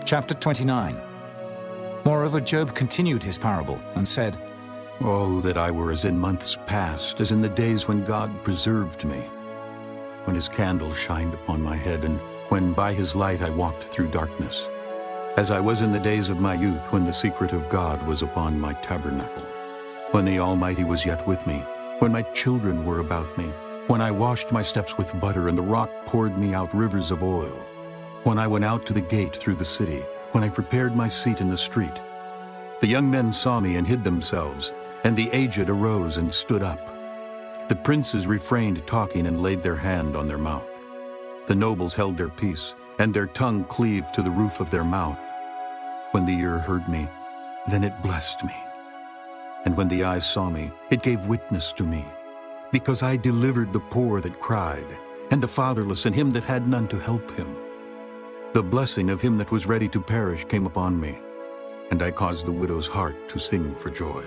Chapter 29. Moreover, Job continued his parable and said, Oh, that I were as in months past, as in the days when God preserved me, when his candle shined upon my head, and when by his light I walked through darkness, as I was in the days of my youth, when the secret of God was upon my tabernacle, when the Almighty was yet with me, when my children were about me, when I washed my steps with butter, and the rock poured me out rivers of oil, when I went out to the gate through the city, when I prepared my seat in the street. The young men saw me and hid themselves, and the aged arose and stood up. The princes refrained talking and laid their hand on their mouth. The nobles held their peace, and their tongue cleaved to the roof of their mouth. When the ear heard me, then it blessed me. And when the eye saw me, it gave witness to me, because I delivered the poor that cried, and the fatherless, and him that had none to help him. The blessing of him that was ready to perish came upon me, and I caused the widow's heart to sing for joy.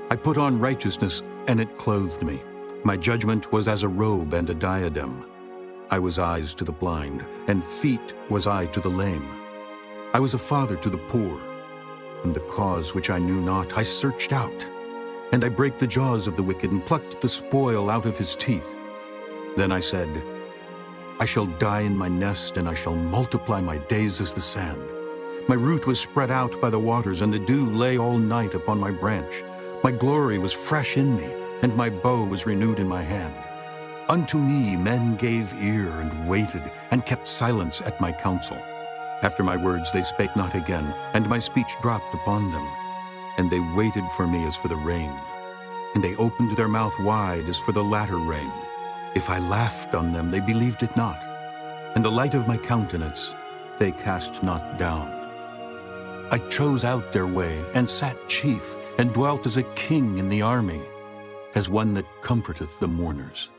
I put on righteousness, and it clothed me. My judgment was as a robe and a diadem. I was eyes to the blind, and feet was I to the lame. I was a father to the poor, and the cause which I knew not I searched out. And I brake the jaws of the wicked, and plucked the spoil out of his teeth. Then I said, I shall die in my nest, and I shall multiply my days as the sand. My root was spread out by the waters, and the dew lay all night upon my branch. My glory was fresh in me, and my bow was renewed in my hand. Unto me men gave ear, and waited, and kept silence at my counsel. After my words they spake not again, and my speech dropped upon them. And they waited for me as for the rain, and they opened their mouth wide as for the latter rain. If I laughed on them, they believed it not, and the light of my countenance they cast not down. I chose out their way, and sat chief, and dwelt as a king in the army, as one that comforteth the mourners.